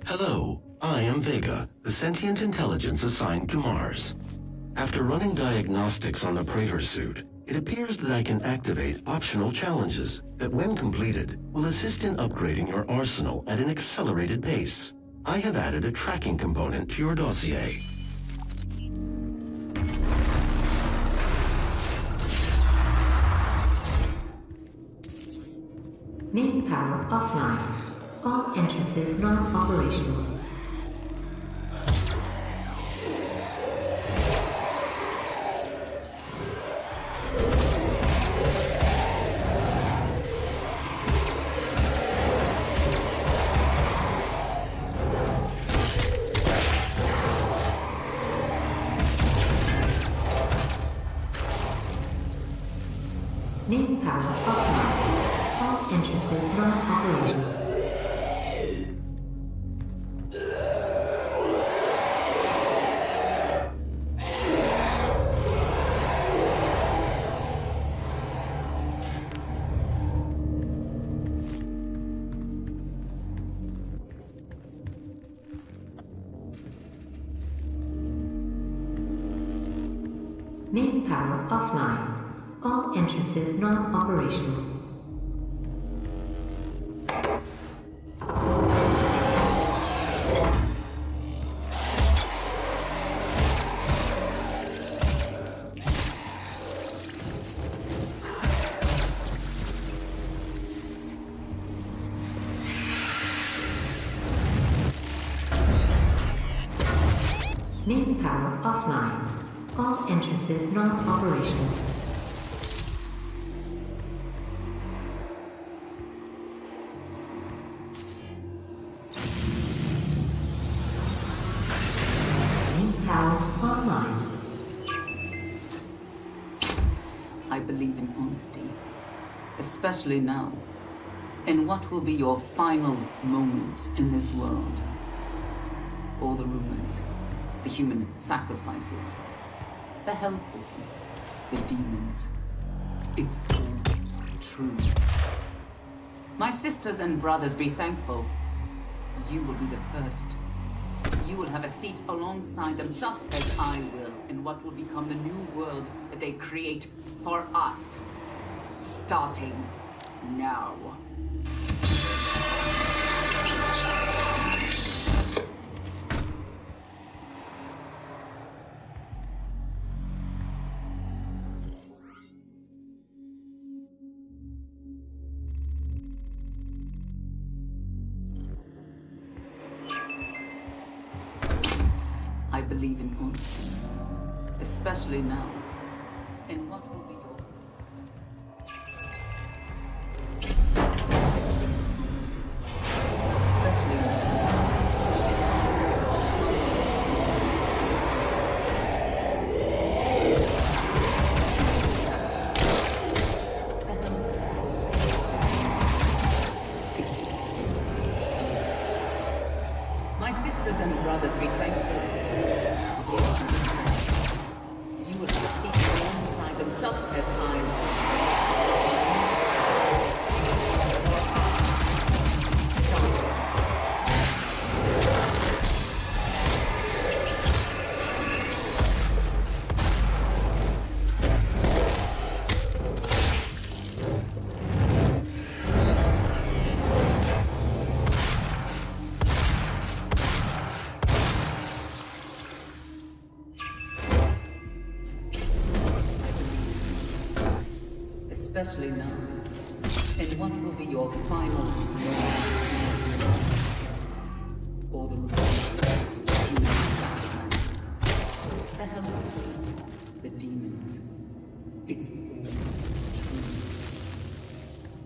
Hello, I am Vega, the sentient intelligence assigned to Mars. After running diagnostics on the Praetor suit, it appears that I can activate optional challenges that, when completed, will assist in upgrading your arsenal at an accelerated pace. I have added a tracking component to your dossier. Main power offline. All entrances not operational. Main power offline. All entrances not operational. Main power offline. All entrances not operational. Main power offline. All entrances not operational. Main power online. I believe in honesty, especially now, in what will be your final moments in this world. All the rumors, the human sacrifices, the hell portal, the demons. It's all true. My sisters and brothers, be thankful. You will be the first. You will have a seat alongside them, just as I will, in what will become the new world that they create for us. Starting now. I believe in honesty, especially now, in what will be your... Especially now. My sisters and brothers, be thankful. You will have a seat alongside them, just as I will. Especially now, in what will be your final moments. All the the hell, the demons. It's all true.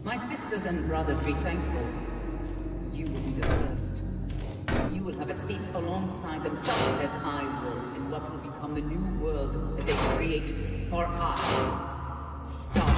My sisters and brothers, be thankful. You will be the first. You will have a seat alongside them, just as I will, in what will become the new world that they create for us. Start.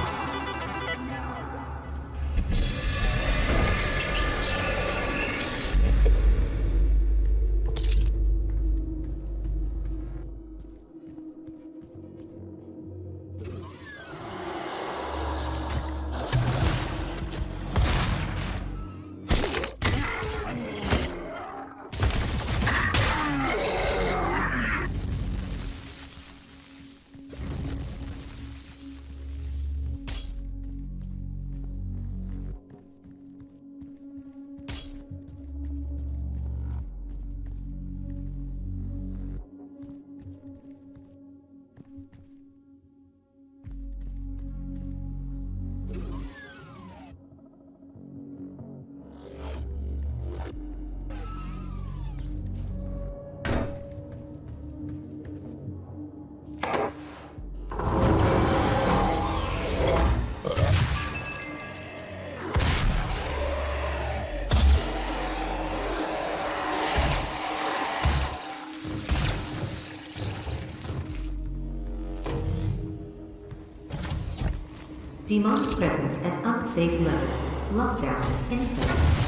Demonic presence at unsafe levels. Lockdown in effect.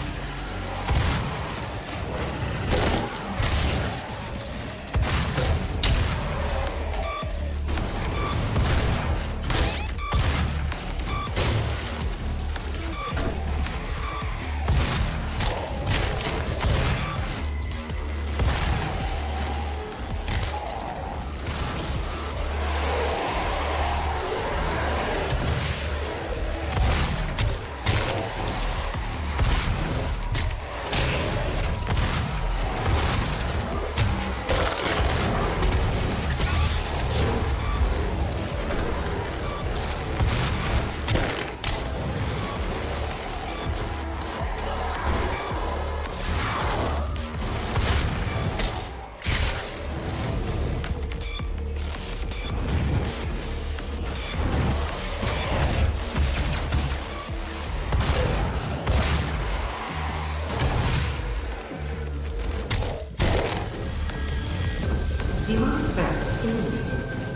Demonic presence eliminated.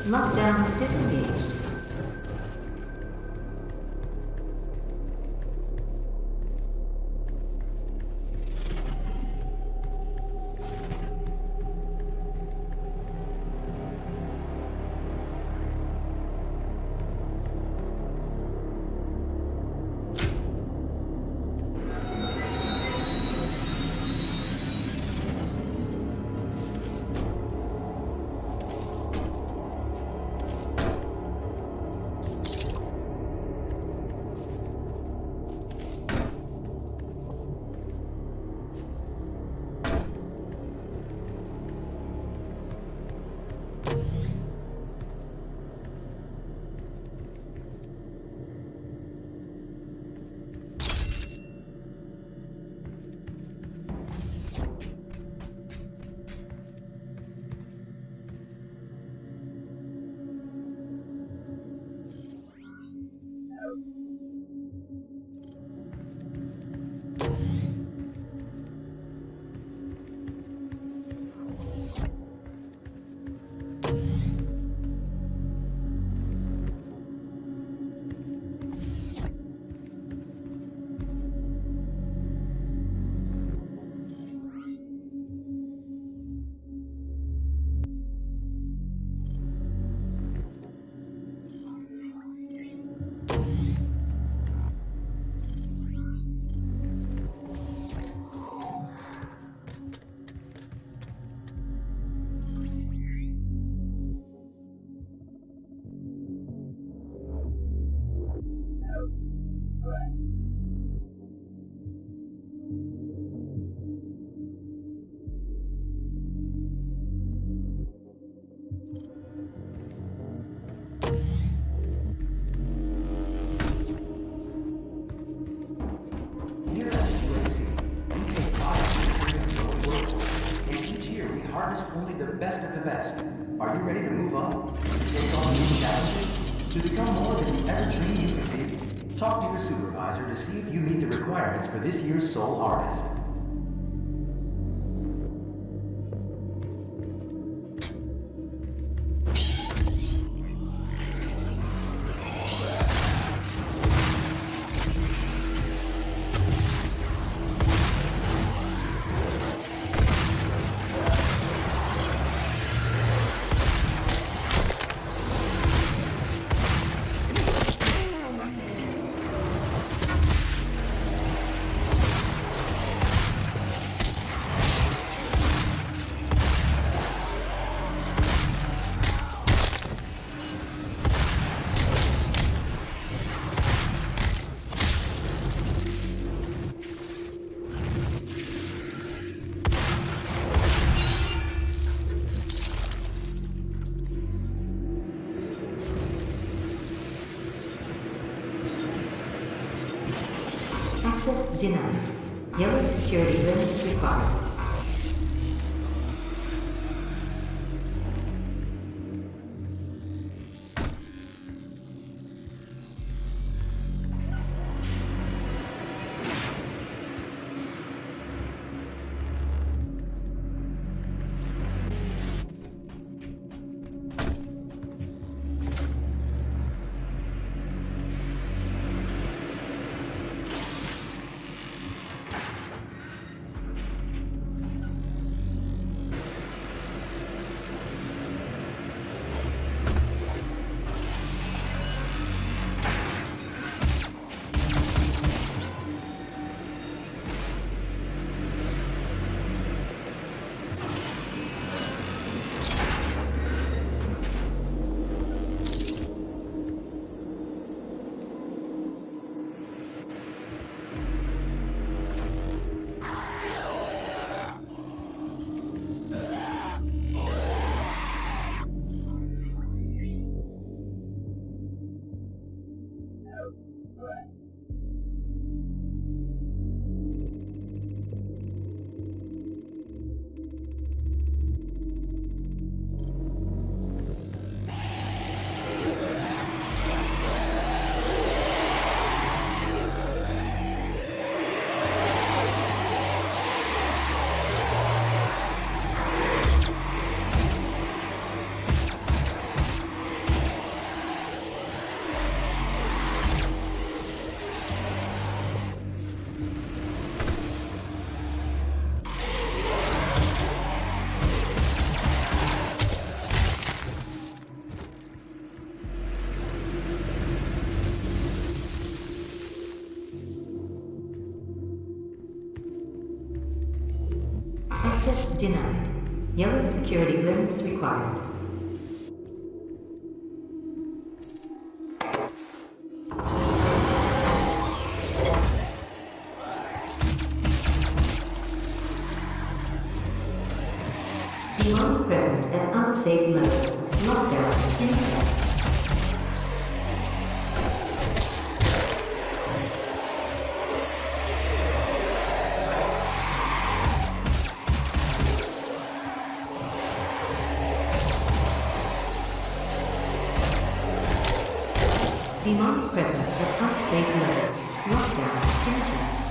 Lockdown disengaged. Only the best of the best. Are you ready to move up? To take on new challenges? To become more than you ever dreamed you could be? Talk to your supervisor to see if you meet the requirements for this year's Soul Harvest. Access denied. Yellow security limits required. denied. Yellow security clearance required. Demonic presence at unsafe levels. Lockdown in effect. Demonic presence at unsafe levels. Lockdown in effect.